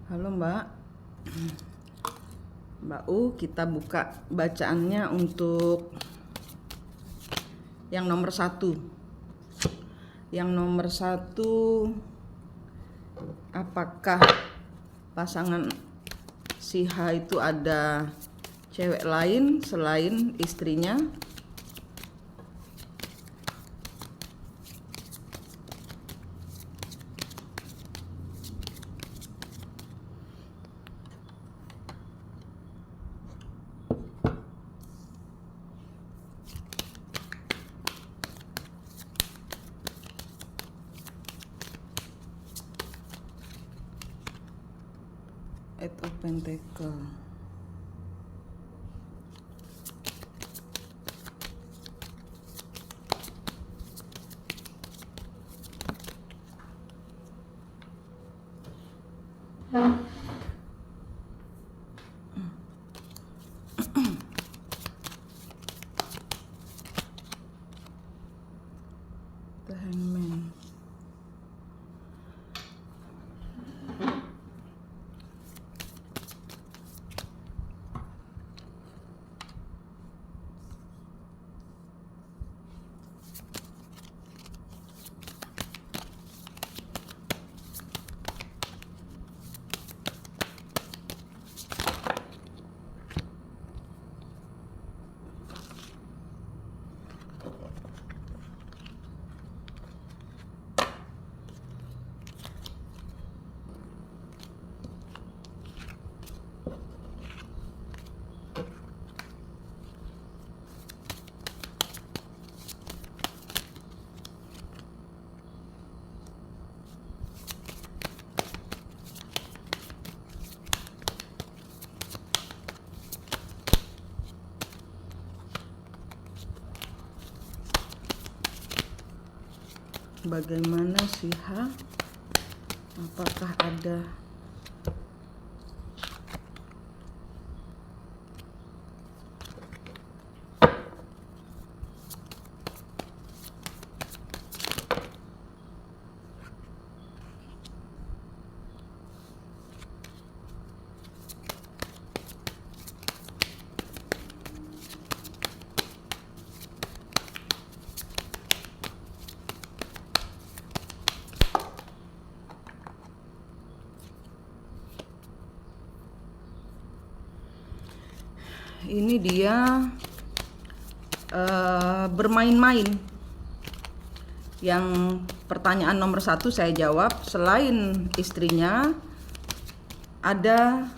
Halo Mbak, Mbak U, kita buka bacaannya untuk yang nomor 1. Yang nomor 1, apakah pasangan si H itu ada cewek lain selain istrinya? Eight of Pentacle. The Hangman. Bagaimana si H? Apakah ada ini dia bermain-main. Yang pertanyaan nomor 1 saya jawab, selain istrinya ada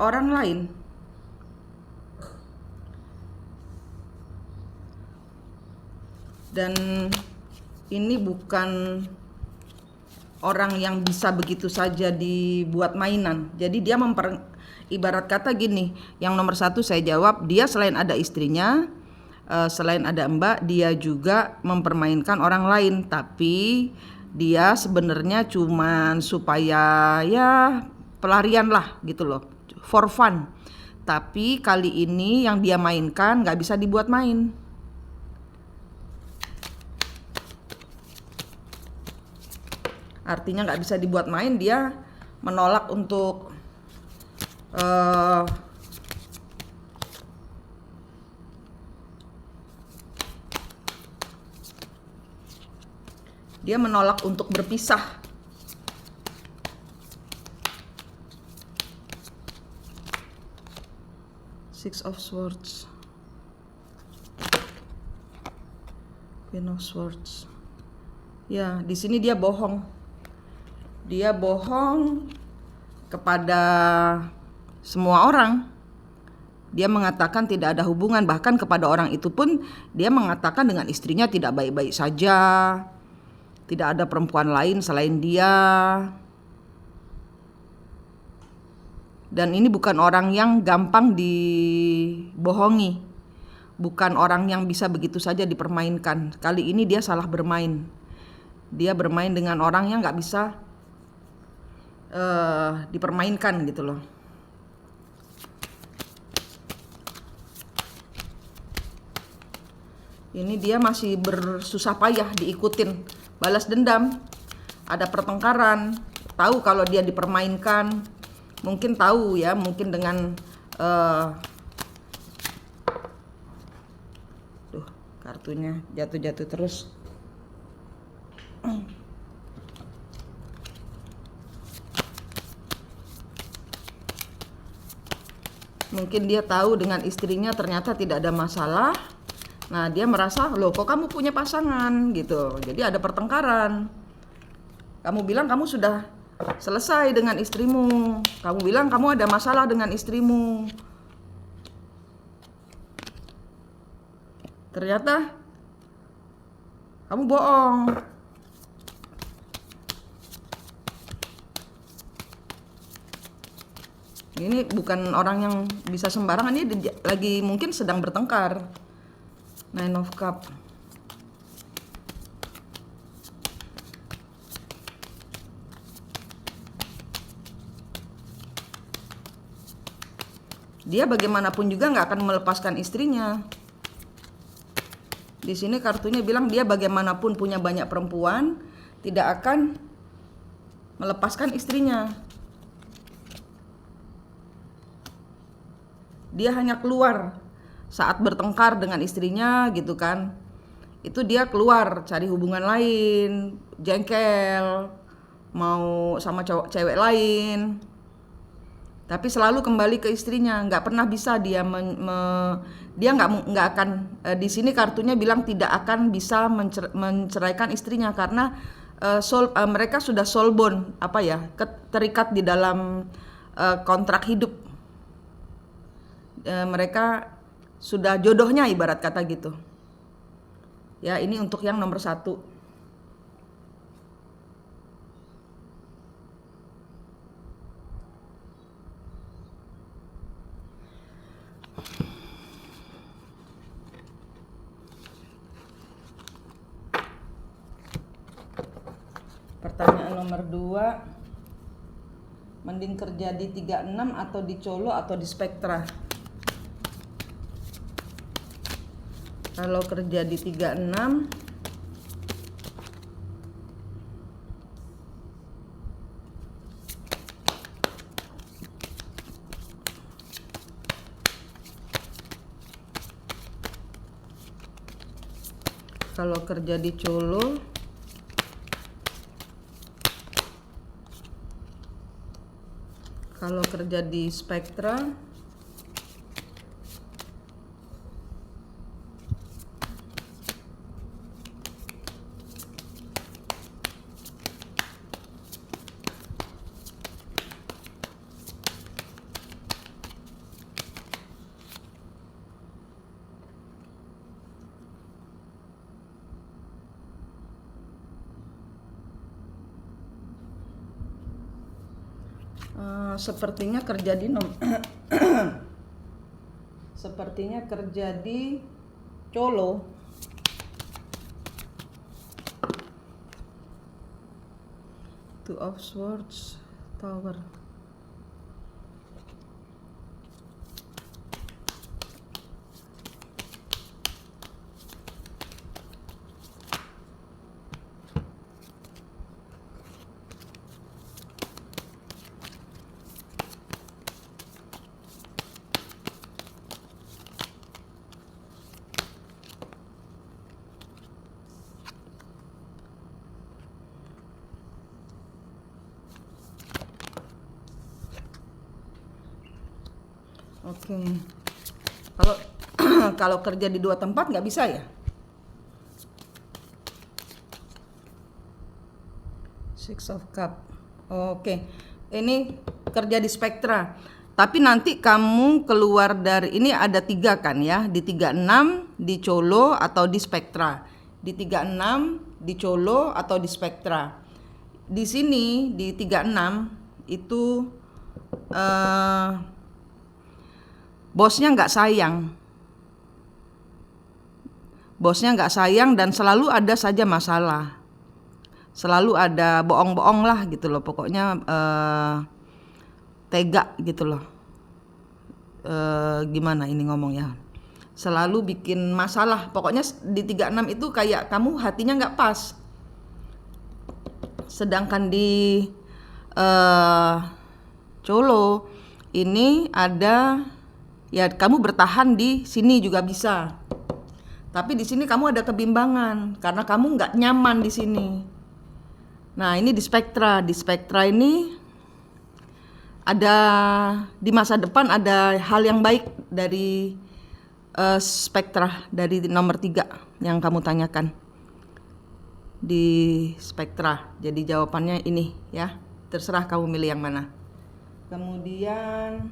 orang lain. Dan ini bukan orang yang bisa begitu saja dibuat mainan. Jadi dia ibarat kata gini, yang nomor 1 saya jawab, dia selain ada istrinya, selain ada Mbak, dia juga mempermainkan orang lain. Tapi dia sebenarnya cuman supaya ya pelarian lah gitu loh, for fun. Tapi kali ini yang dia mainkan gak bisa dibuat main. Artinya nggak bisa dibuat main, dia menolak untuk berpisah. Six of Swords, Queen of Swords. Ya, di sini dia bohong. Dia bohong kepada semua orang. Dia mengatakan tidak ada hubungan, bahkan kepada orang itu pun dia mengatakan dengan istrinya tidak baik-baik saja. Tidak ada perempuan lain selain dia. Dan ini bukan orang yang gampang dibohongi. Bukan orang yang bisa begitu saja dipermainkan. Kali ini dia salah bermain. Dia bermain dengan orang yang gak bisa dipermainkan gitu loh. Ini dia masih bersusah payah diikutin, balas dendam. Ada pertengkaran, tahu kalau dia dipermainkan, mungkin tahu ya, mungkin dengan tuh kartunya jatuh-jatuh terus. Mungkin dia tahu dengan istrinya ternyata tidak ada masalah. Nah, dia merasa, loh kok kamu punya pasangan gitu. Jadi ada pertengkaran. Kamu bilang kamu sudah selesai dengan istrimu. Kamu bilang kamu ada masalah dengan istrimu. Ternyata kamu bohong. Ini bukan orang yang bisa sembarangan, ini lagi mungkin sedang bertengkar. Nine of Cup. Dia bagaimanapun juga nggak akan melepaskan istrinya. Di sini kartunya bilang dia bagaimanapun punya banyak perempuan, tidak akan melepaskan istrinya. Dia hanya keluar saat bertengkar dengan istrinya gitu kan. Itu dia keluar cari hubungan lain, jengkel, mau sama cewek lain. Tapi selalu kembali ke istrinya, nggak pernah bisa dia dia nggak akan di sini kartunya bilang tidak akan bisa menceraikan istrinya karena mereka sudah soul bond, apa ya, terikat di dalam kontrak hidup. Mereka sudah jodohnya ibarat kata gitu. Ya, ini untuk yang nomor 1. Pertanyaan nomor 2. Mending kerja di 36 atau di Colo atau di Spektra? Kalau kerja di 36, kalau kerja di Colo, kalau kerja di Spektra, sepertinya kerja di sepertinya kerja di Colo. Two of Swords, Tower. Oke. Kalau kalau kerja di 2 tempat nggak bisa ya? Six of Cup. Oke. Ini kerja di Spektra. Tapi nanti kamu keluar dari ini ada 3 kan ya? Di 36, di Colo atau di Spektra. Di 36, di Colo atau di Spektra. Di sini di 36 itu bosnya nggak sayang. Bosnya nggak sayang dan selalu ada saja masalah. Selalu ada bohong-bohong lah gitu loh. Pokoknya tega gitu loh. Gimana ini ngomongnya? selalu bikin masalah. Pokoknya di 36 itu kayak kamu hatinya nggak pas. Sedangkan di Colo ini ada, ya kamu bertahan di sini juga bisa. Tapi di sini kamu ada kebimbangan karena kamu nggak nyaman di sini. Nah ini di spektra ini ada, di masa depan ada hal yang baik dari spektra, dari nomor 3 yang kamu tanyakan di spektra. Jadi jawabannya ini ya, terserah kamu milih yang mana. Kemudian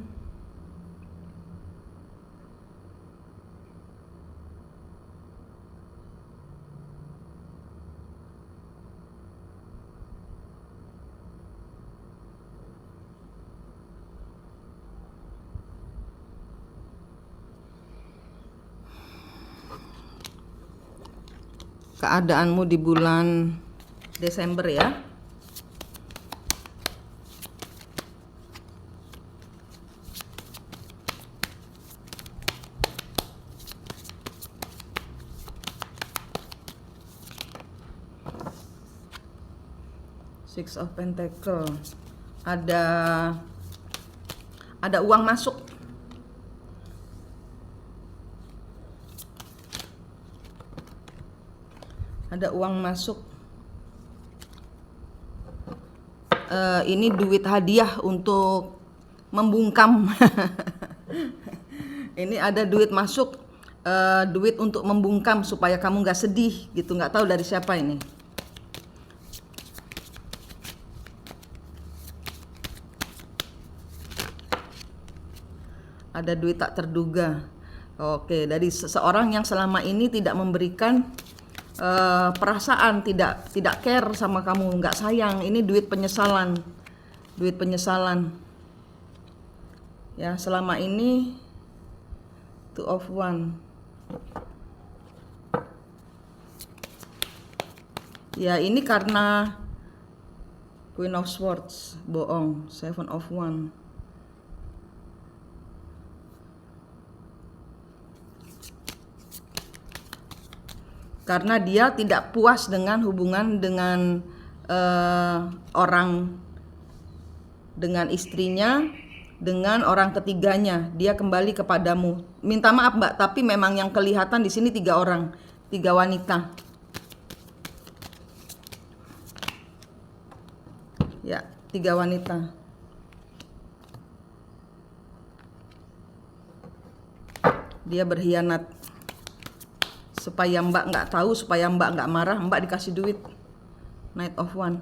keadaanmu di bulan Desember ya. Six of Pentacle. Ada uang masuk. Ada uang masuk. Ini duit hadiah untuk membungkam. Ini ada duit masuk, duit untuk membungkam supaya kamu nggak sedih gitu. Nggak tahu dari siapa ini. Ada duit tak terduga. Oke, dari seseorang yang selama ini tidak memberikan perasaan, tidak care sama kamu, nggak sayang. Ini duit penyesalan, ya selama ini. Two of Wands. Ya ini karena Queen of Swords, bohong. Seven of Wands. Karena dia tidak puas dengan hubungan dengan orang, dengan istrinya, dengan orang ketiganya. Dia kembali kepadamu. Minta maaf Mbak, tapi memang yang kelihatan di sini 3 orang, 3 wanita. Ya, 3 wanita. Dia berkhianat. Supaya Mbak nggak tahu, supaya Mbak nggak marah, Mbak dikasih duit. Knight of Wands.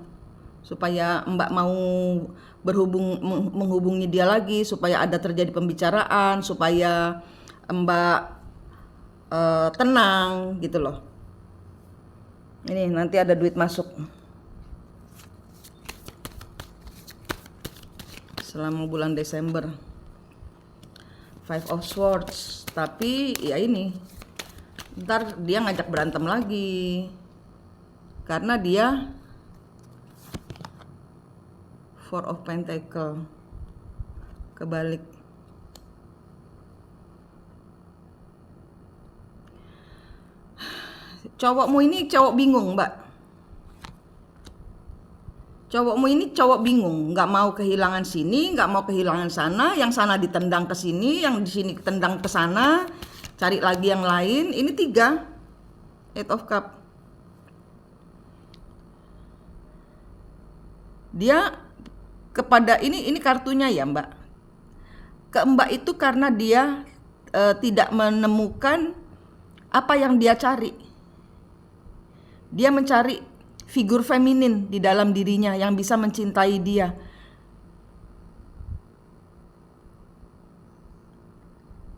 Supaya Mbak mau menghubungi dia lagi, supaya ada terjadi pembicaraan, supaya Mbak tenang gitu loh. Ini nanti ada duit masuk selama bulan Desember. Five of Swords. Tapi ya ini, ntar dia ngajak berantem lagi karena dia Four of Pentacle kebalik. Cowokmu ini cowok bingung Mbak. Cowokmu ini cowok bingung, nggak mau kehilangan sini, nggak mau kehilangan sana, yang sana ditendang ke sini, yang di sini ditendang ke sana, cari lagi yang lain. Ini 3 Eight of Cup. Dia kepada ini kartunya ya Mbak. Ke Mbak itu karena dia tidak menemukan apa yang dia cari. Dia mencari figur feminin di dalam dirinya yang bisa mencintai dia.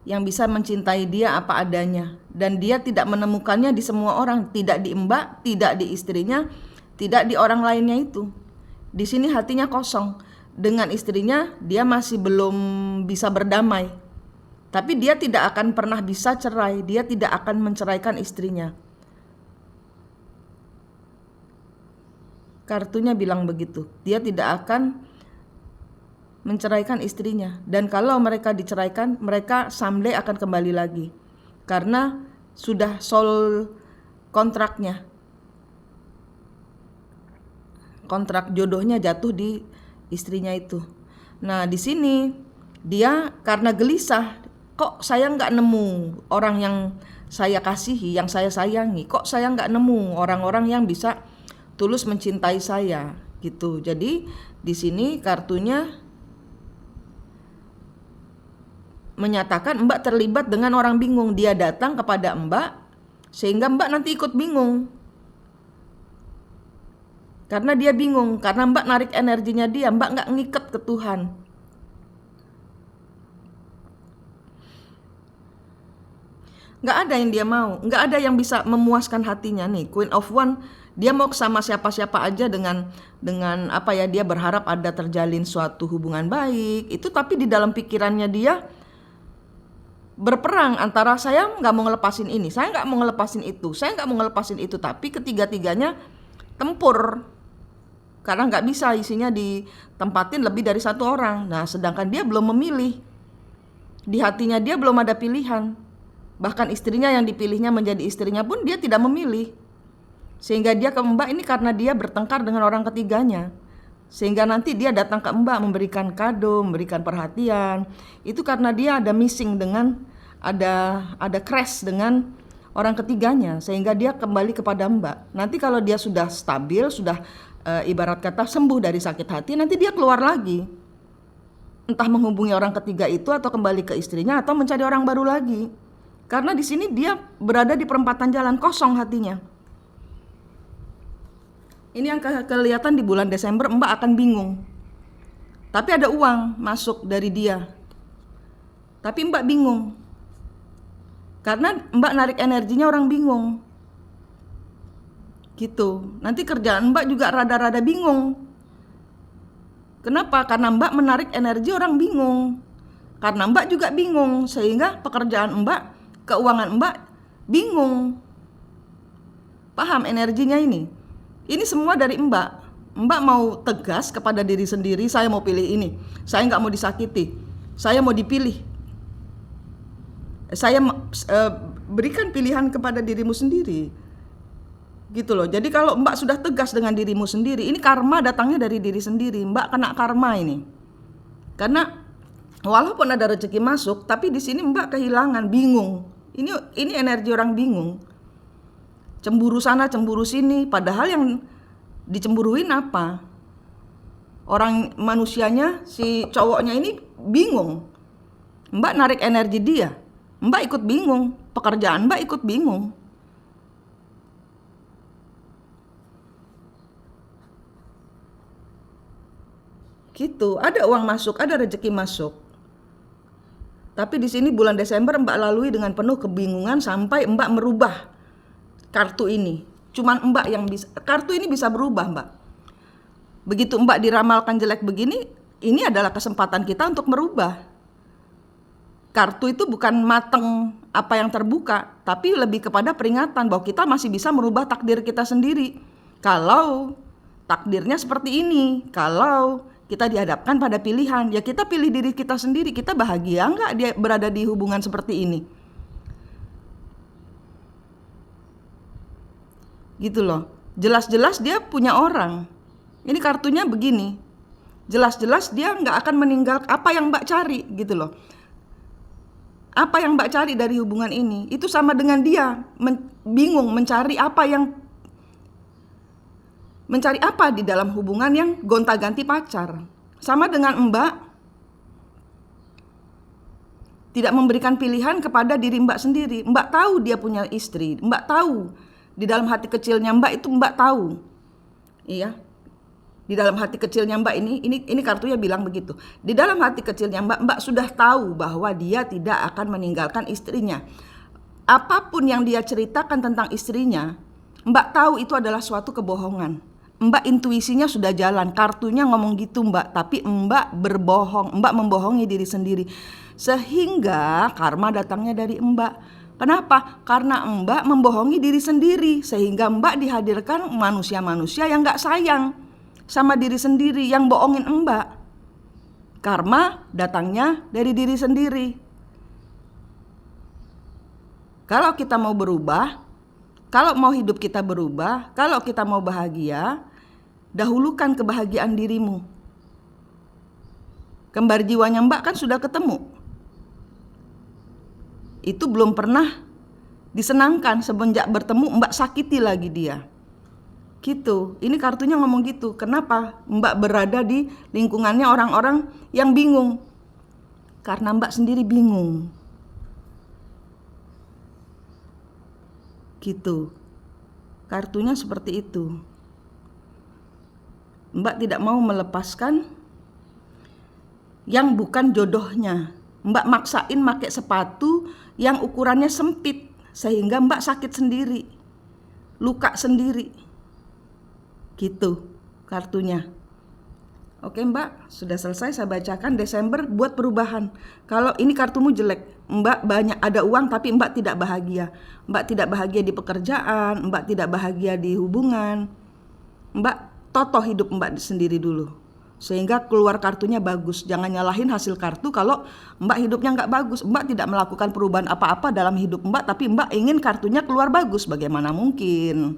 Yang bisa mencintai dia apa adanya. Dan dia tidak menemukannya di semua orang. Tidak di Mbak, tidak di istrinya, tidak di orang lainnya itu. Di sini hatinya kosong. Dengan istrinya dia masih belum bisa berdamai. Tapi dia tidak akan pernah bisa cerai. Dia tidak akan menceraikan istrinya. Kartunya bilang begitu. Dia tidak akan menceraikan istrinya. Dan kalau mereka diceraikan, mereka someday akan kembali lagi. karena sudah soul kontraknya. Kontrak jodohnya jatuh di istrinya itu. Nah, di sini dia karena gelisah, kok saya nggak nemu orang yang saya kasihi, yang saya sayangi, kok saya nggak nemu orang-orang yang bisa tulus mencintai saya gitu. Jadi di sini kartunya menyatakan Mbak terlibat dengan orang bingung. Dia datang kepada Mbak sehingga Mbak nanti ikut bingung. Karena dia bingung, karena Mbak narik energinya dia, Mbak nggak ngikat ke Tuhan. Nggak ada yang dia mau, nggak ada yang bisa memuaskan hatinya nih. Queen of Wands, dia mau sama siapa-siapa aja dengan apa ya, dia berharap ada terjalin suatu hubungan baik. Itu tapi di dalam pikirannya dia berperang antara saya nggak mau ngelepasin ini, saya nggak mau ngelepasin itu, saya nggak mau ngelepasin itu. Tapi ketiga-tiganya tempur. Karena nggak bisa isinya ditempatin lebih dari satu orang. Nah, sedangkan dia belum memilih. Di hatinya dia belum ada pilihan. Bahkan istrinya yang dipilihnya menjadi istrinya pun dia tidak memilih. Sehingga dia ke Mbak ini karena dia bertengkar dengan orang ketiganya. Sehingga nanti dia datang ke Mbak memberikan kado, memberikan perhatian. Itu karena dia ada missing dengan, ada crash dengan orang ketiganya. Sehingga dia kembali kepada Mbak. Nanti kalau dia sudah stabil, sudah ibarat kata sembuh dari sakit hati, nanti dia keluar lagi. Entah menghubungi orang ketiga itu atau kembali ke istrinya atau mencari orang baru lagi. Karena di sini dia berada di perempatan jalan, kosong hatinya. Ini yang kelihatan di bulan Desember Mbak akan bingung. Tapi ada uang masuk dari dia. Tapi Mbak bingung. Karena Mbak narik energinya orang bingung. Gitu. Nanti kerjaan Mbak juga rada-rada bingung. Kenapa? Karena Mbak menarik energi orang bingung. Karena Mbak juga bingung, sehingga pekerjaan Mbak, keuangan Mbak bingung. Paham energinya ini? Ini semua dari Mbak. Mbak mau tegas kepada diri sendiri, saya mau pilih ini. Saya nggak mau disakiti. Saya mau dipilih. Saya berikan pilihan kepada dirimu sendiri. Gitu loh. Jadi kalau Mbak sudah tegas dengan dirimu sendiri, ini karma datangnya dari diri sendiri. Mbak kena karma ini. Karena walaupun ada rezeki masuk, tapi di sini Mbak kehilangan, bingung. Ini energi orang bingung. Cemburu sana, cemburu sini, padahal yang dicemburuin apa? Orang manusianya, si cowoknya ini bingung. Mbak narik energi dia. Mbak ikut bingung, pekerjaan Mbak ikut bingung. Gitu, ada uang masuk, ada rezeki masuk. Tapi di sini bulan Desember Mbak lalui dengan penuh kebingungan sampai Mbak merubah kartu ini. Cuman Mbak yang bisa, kartu ini bisa berubah Mbak. Begitu Mbak diramalkan jelek begini, ini adalah kesempatan kita untuk merubah. Kartu itu bukan mateng apa yang terbuka, tapi lebih kepada peringatan bahwa kita masih bisa merubah takdir kita sendiri. Kalau takdirnya seperti ini, kalau kita dihadapkan pada pilihan, ya kita pilih diri kita sendiri. Kita bahagia nggak dia berada di hubungan seperti ini? Gitu loh. Jelas-jelas dia punya orang. Ini kartunya begini. Jelas-jelas dia nggak akan meninggal apa yang Mbak cari, gitu loh. Apa yang Mbak cari dari hubungan ini, itu sama dengan dia bingung mencari apa di dalam hubungan yang gonta-ganti pacar. Sama dengan Mbak tidak memberikan pilihan kepada diri Mbak sendiri. Mbak tahu dia punya istri, Mbak tahu di dalam hati kecilnya Mbak itu, Mbak tahu. Iya. Di dalam hati kecilnya Mbak ini kartunya bilang begitu. Di dalam hati kecilnya Mbak sudah tahu bahwa dia tidak akan meninggalkan istrinya. Apapun yang dia ceritakan tentang istrinya, Mbak tahu itu adalah suatu kebohongan. Mbak intuisinya sudah jalan, kartunya ngomong gitu Mbak, tapi Mbak berbohong, Mbak membohongi diri sendiri. Sehingga karma datangnya dari Mbak. Kenapa? Karena Mbak membohongi diri sendiri, sehingga Mbak dihadirkan manusia-manusia yang gak sayang sama diri sendiri, yang bohongin Mbak. Karma datangnya dari diri sendiri. Kalau kita mau berubah, kalau mau hidup kita berubah, kalau kita mau bahagia, dahulukan kebahagiaan dirimu. Kembar jiwanya Mbak kan sudah ketemu. Itu belum pernah disenangkan, semenjak bertemu Mbak sakiti lagi dia. Gitu. Ini kartunya ngomong gitu. Kenapa Mbak berada di lingkungannya orang-orang yang bingung? Karena Mbak sendiri bingung. Gitu. Kartunya seperti itu. Mbak tidak mau melepaskan yang bukan jodohnya. Mbak maksain pakai sepatu yang ukurannya sempit sehingga Mbak sakit sendiri, luka sendiri. Gitu kartunya. Oke Mbak, sudah selesai saya bacakan. Desember buat perubahan. Kalau ini kartumu jelek, Mbak banyak ada uang tapi Mbak tidak bahagia. Mbak tidak bahagia di pekerjaan, Mbak tidak bahagia di hubungan. Mbak totoh hidup Mbak sendiri dulu, sehingga keluar kartunya bagus. Jangan nyalahin hasil kartu kalau Mbak hidupnya nggak bagus. Mbak tidak melakukan perubahan apa-apa dalam hidup Mbak, tapi Mbak ingin kartunya keluar bagus. Bagaimana mungkin?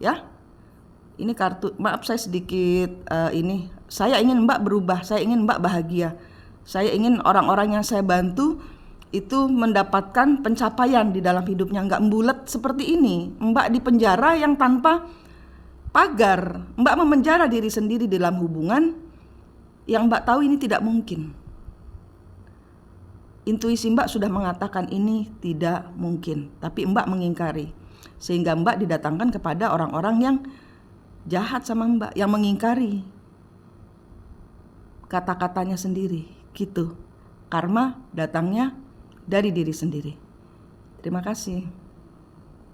Ya, ini kartu, maaf saya sedikit saya ingin Mbak berubah, saya ingin Mbak bahagia. Saya ingin orang-orang yang saya bantu itu mendapatkan pencapaian di dalam hidupnya, nggak membulat seperti ini. Mbak di penjara yang tanpa pagar. Mbak memenjara diri sendiri dalam hubungan yang Mbak tahu ini tidak mungkin. Intuisi Mbak sudah mengatakan ini tidak mungkin, tapi Mbak mengingkari. Sehingga Mbak didatangkan kepada orang-orang yang jahat sama Mbak, yang mengingkari kata-katanya sendiri. Gitu. Karma datangnya dari diri sendiri. Terima kasih.